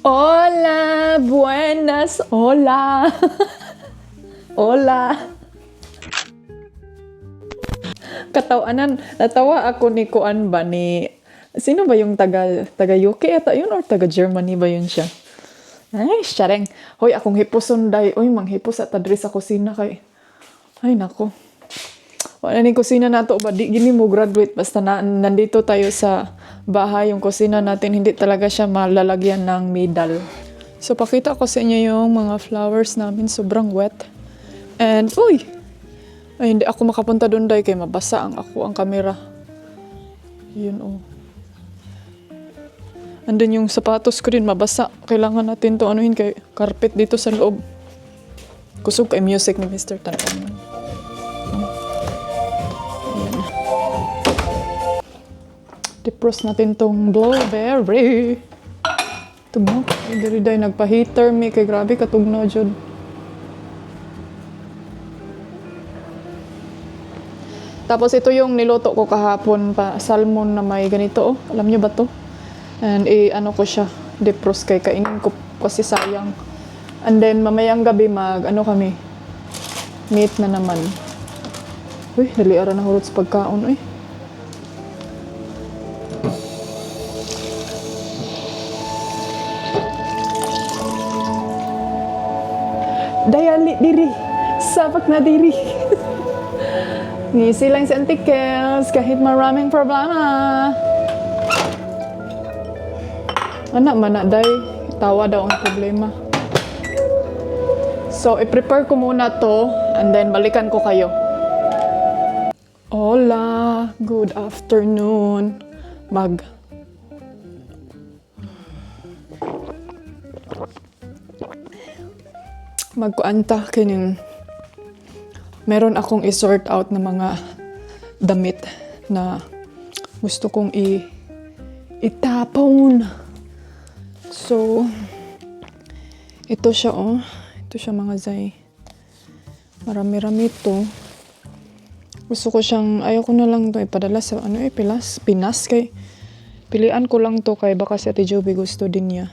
Hola, buenas, hola. Hola. Katawanan, natawa ako ni Kuan ba ni sino ba yung taga UK ata yun or taga Germany ba yun siya? Ay, syareng. Hoy, akong hipuson day. Oy, manghipos at diri sa kusina kay. Ay, nako. Wala ni kusina nato ba di gini mo graduate basta nandito tayo sa bahay yung kusina natin hindi talaga siya malalagyan ng medal. So pakita ko sa inyo yung mga flowers namin sobrang wet. And uy, ay hindi ako makapunta doon day kay mabasa ang camera. Yun oh. And then yung sapatos ko din mabasa. Kailangan natin to anuhin kay carpet dito sa loob. Kusog kay music ni Mr. Tanpan. Depros natin tong blueberry. Tugnaw. Diri day nagpa-heater mi kay grabe katugnaw jud. Tapos ito yung niluto ko kahapon pa salmon na may ganito oh. Alam niyo ba to? And ano ko siya, defrost kay kainin ko kasi sayang. And then mamayang gabi ano kami, meat na naman. Uy, daliara na hurot sa pagkaon, uy. Dayali diri, sapak na diri. Ngisi lang sa antikels kahit maraming problema. Anak day, tawa daw ang problema. So, i-prepare ko muna to and then balikan ko kayo. Hola, good afternoon. Magkuanta kining meron akong i-sort out na mga damit na gusto kong itapon. So, ito siya oh. Ito siya mga zay. Marami-rami ito. Gusto ko siyang, ayaw ko na lang ito ipadala sa Pinas kay pilian ko lang to kay baka si Ate Joby gusto din niya.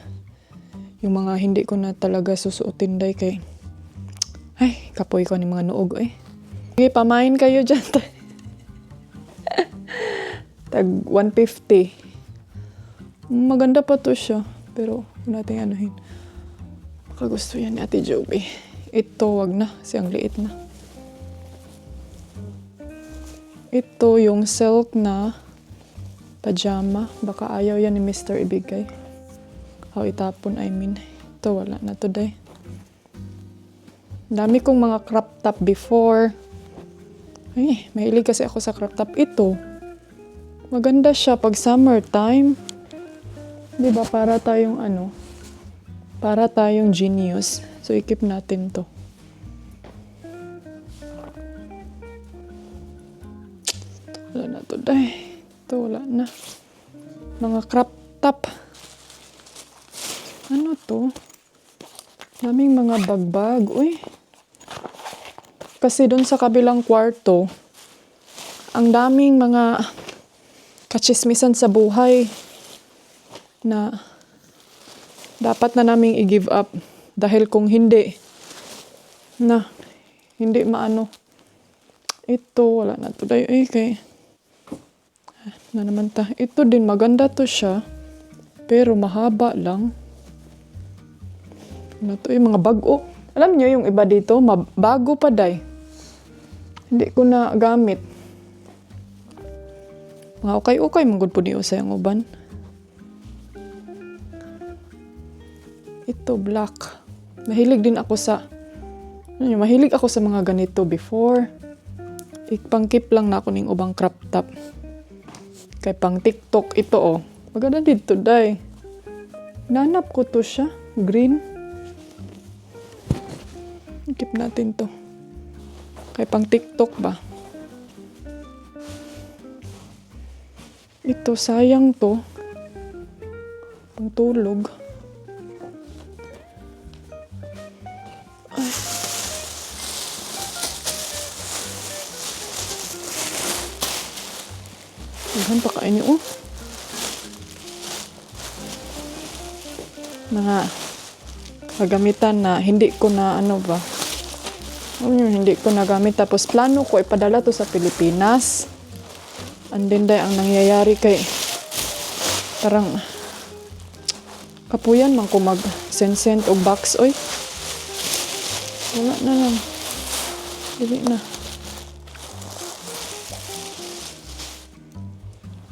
Yung mga hindi ko na talaga susuotin day kay ay, kapoy ko ni mga noog eh. Okay, pamain kayo dyan. Tag 150. Maganda pa to siya. Pero, natin anuhin. Baka gusto yan ni Ate Joby. Ito, wag na. Siyang liit na. Ito, yung silk na pajama. Baka ayaw yan ni Mr. ibigay. Itapon, I mean. Ito, wala na to, day. Dami kong mga crop top before. Ay, mahilig kasi ako sa crop top. Ito, maganda siya pag summertime. Diba, para tayong genius. So, i-keep natin to. Wala na to, day. Ito, wala na. Mga crop top. Ano to? Daming mga bagbag. Uy. Kasi doon sa kabilang kwarto, ang daming mga kachismisan sa buhay na dapat na naming i-give up dahil kung hindi maano ito wala na to dayo kay na naman ta ito din maganda to siya pero mahaba lang ano to mga bago alam nyo yung iba dito bago pa day hindi ko na gamit mga okay manggod po niyo sa yung uban. Ito, black. Mahilig ako sa mga ganito before. Ipangkip lang na ako ng ubang crop top. Kay pang TikTok, ito oh. Maganda dito, day. Nanap ko to siya. Green. Keep natin to. Kay pang TikTok ba? Ito, sayang to. Pang tulog. Ilan pa kain niyo, oh. mga kagamitan na hindi ko na ano ba. Hindi ko nagamit. Tapos plano ko ipadala to sa Pilipinas. And then ang nangyayari kay parang kapuyan man ko mag-send og box oy. Wala na lang. Dili na.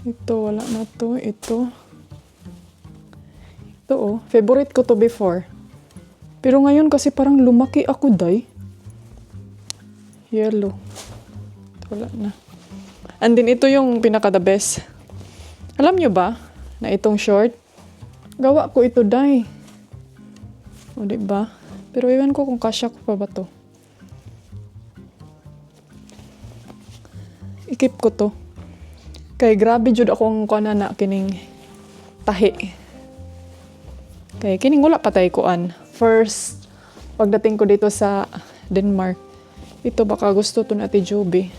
Ito, wala na to. Ito oh. Favorite ko to before. Pero ngayon kasi parang lumaki ako, day. Yellow. Wala na. And then ito yung pinaka the best. Alam nyo ba na itong short? Gawa ko ito, day. O, diba? Pero iwan ko kung kasya ko pa ba to. Ikip ko to. Kay grabe jud akong kuan na kining tahi. Kay kining wala patay kuan. First pagdating ko dito sa Denmark. Ito baka gusto to ni Ate Joby.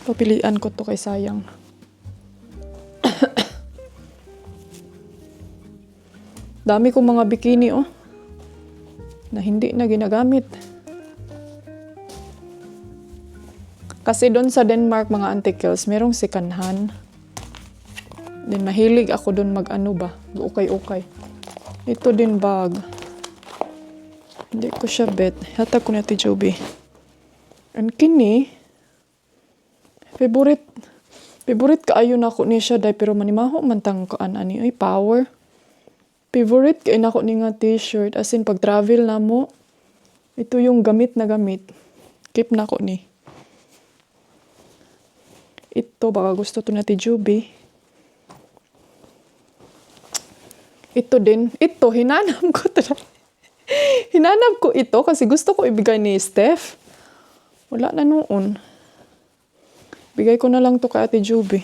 Papilian ko to kay sayang. Dami kong mga bikini oh. Na hindi na ginagamit. Kasi doon sa Denmark mga antikels, merong sikanhan. Then mahilig ako doon mag-ano ba, ukay-ukay. Ito din bag. Hindi ko siya bet. Hatag ko na Ate Joby. And kini, favorite kaayo na ako ni siya dahil pero manimaho man tang kaan ani ay power. Favorite kay na ako ni nga t-shirt as in pag travel na mo. Ito yung gamit na gamit. Keep na ako ni. Ito baka gusto to na Ate Joby. Ito din. Ito hinanap ko to. Hinanap ko ito kasi gusto ko ibigay ni Steph. Wala na noon. Bigay ko na lang to kay Ate Joby.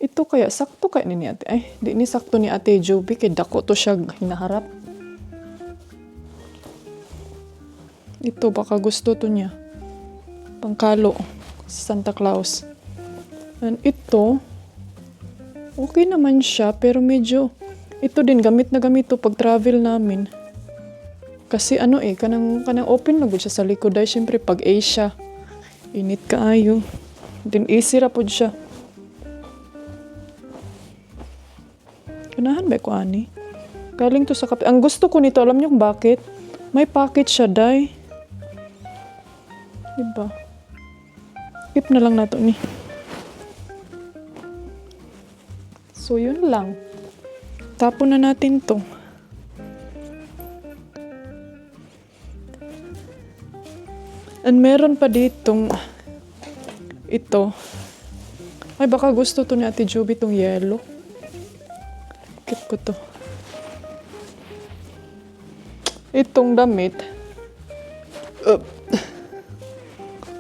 Ito kaya sakto kaya ni Ate. Ay, di ni sakto ni Ate Joby kay dako to siya hinaharap. Ito baka gusto to niya. Pangkalo sa Santa Claus. And ito okay naman siya, pero medyo, ito din, gamit na gamit to pag travel namin. Kasi ano kanang open na siya sa likod. Dahil syempre pag Asia, init kaayo. Then easy ra pod siya. Kanahan ba ko ani? Galing to sa kape. Ang gusto ko nito, alam niyo kung bakit? May pocket siya, day. Diba? Keep na lang nato ni. So, yun lang. Tapon na natin to. And meron pa ditong ito. Ay, baka gusto to ni Ate Joby itong yellow. Keep ko to. Itong damit.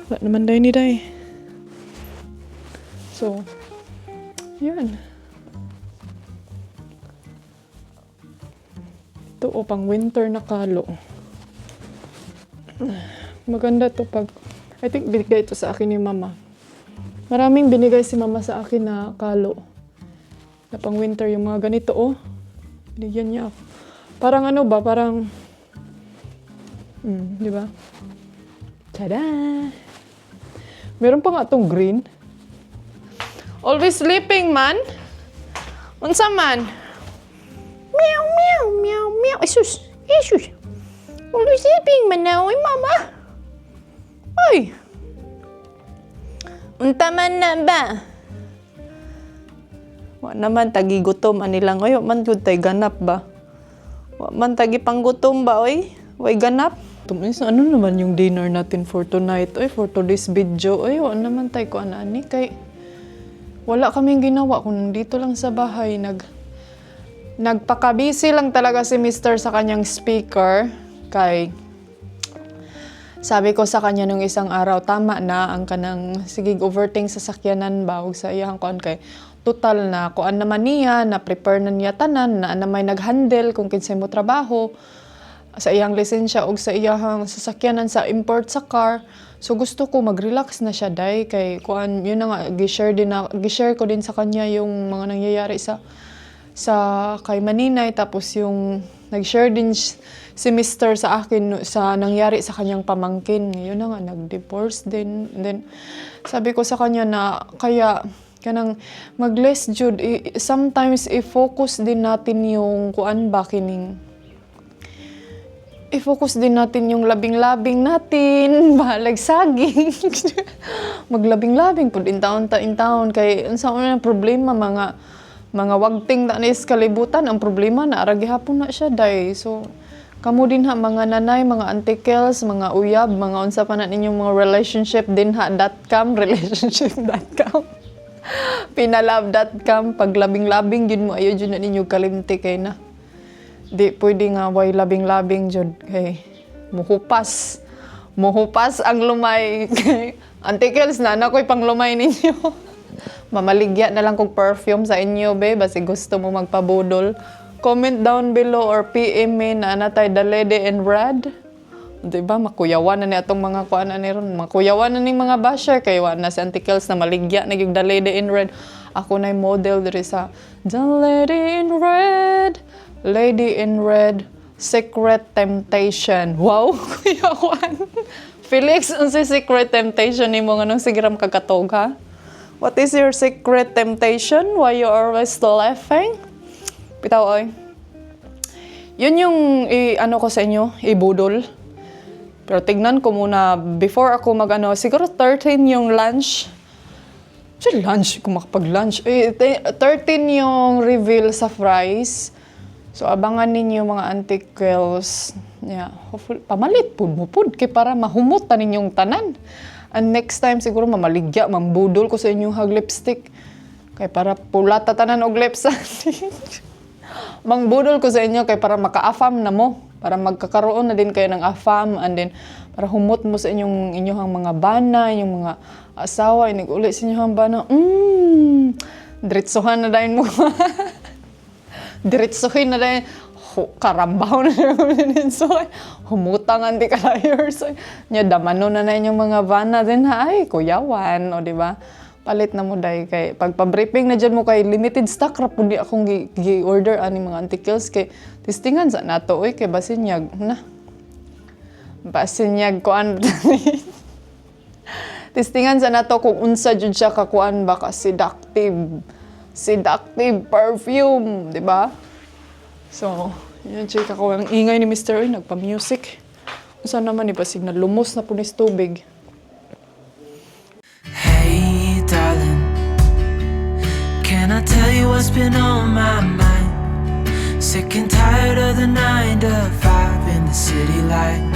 Wala naman day ni day. So, yun. Ito pang winter na kalo. Maganda to pag, I think binigay ito sa akin ni Mama. Maraming binigay si Mama sa akin na kalo. Na pang winter yung mga ganito Binigyan niya ako. Parang ano ba, parang, di ba? Tada! Meron pa nga itong green. Always sleeping, man. Unsa man? Meow, meow, meow, meow. Isus, isus. Always sleeping man na, oy, Mama. Oy. Unta man na ba? Wa naman tagi gutom anilang oy, man gud tay ganap ba? Wa man tagi panggutom ba oy? Way ganap. Tumis ano naman yung dinner natin for tonight oy, for today's video oy, wa naman tay ko ani kay wala kaming ginawa kung dito lang sa bahay nagpaka-busy lang talaga si Mr. sa kanyang speaker kay sabi ko sa kanya nung isang araw tama na ang kanang sigig overthink sa sakyanan ba ug sa iyang kuan kay total na kuan naman niya na prepare na niya tanan na may naghandle kung kinsay mo trabaho sa iyang lisensya og sa iyang sasakyanan sa import sa car. So gusto ko mag-relax na siya day kay kuan yun na nga gi-share ko din sa kanya yung mga nangyayari sa kay Maninay, tapos yung nag-share din si Mr. sa akin sa nangyari sa kanyang pamangkin. Yun na nga nag-divorce din. And then sabi ko sa kanya na kaya kanang mag-less jud sometimes i-focus din natin yung kuan ba kining i-focus din natin yung labing-labing natin, bahalag saging. Maglabing-labing po in taon kay unsa una problema mga wagting ta nis kalibutan ang problema na ara gihapon na siya day. So kamo din ha mga nanay, mga antikels, mga uyab, mga unsa pa na ninyong mga relationship din ha.com relationship.com pinalove.com pag labing-labing yun mo ayo jud na ninyo kalimti kay na di pwede nga way labing-labing jud kay muhupas ang lumay kay antikels na nakoy pang lumay ninyo. Mamaligya na lang kog perfume sa inyo be basi gusto mo magpabudol. Comment down below or PM me na natay the lady in red. Diba makuyawan na ni atong mga kuan ani ron, makuyawan na ning mga basher kay wa na si antikels na maligya na gyud the lady in red. Ako nay model diri sa the lady in red. Lady in Red, Secret Temptation. Wow, kuya Juan. Felix, unsay Secret Temptation nimo nganong sige ra makakatog ha? What is your secret temptation? Why you always laughing? Bitaw oy. Yun yung ano ko sa inyo, ibudol. Pero tignan ko muna before ako siguro 13 yung lunch. Lunch, kung makapag-lunch. 13 yung reveal sa fries. So, abangan ninyo mga antikels. Yeah, hopefully, pamalit po mo po. Kaya para mahumot na ninyong tanan. And next time, siguro mamaligya, mambudol ko sa inyong hag lipstick. Kaya para pula tanan og lips. Mangbudol ko sa inyo kaya para maka-afam na mo. Para magkakaroon na din kayo ng afam. And then, para humot mo sa inyong mga bana, inyong mga asawa, inig-uli sa inyong bana. Diretsohan na dahil mo. Diretsohin na dahil, karambaw na naman so humutang anti kalayers. Nya damano na inyong mga bana din ay kuyawan o di ba? Palit na mo dai kay pagpa-briefing na dyan mo kay limited stock ra pud di akong gi-order ani mga antikels kay testingan sa nato oy kay basinyag na. Basinyag kuan testingan sa nato kung unsa jud siya ka kuan ba ka seductive perfume, di ba? So, yun, check ako. Ang ingay ni Mr. Oy, nagpa-music. Saan naman, ibasig na lumos na punis tubig. Hey, darling, can I tell you what's been on my mind? Sick and tired of the 9 to 5 in the city light.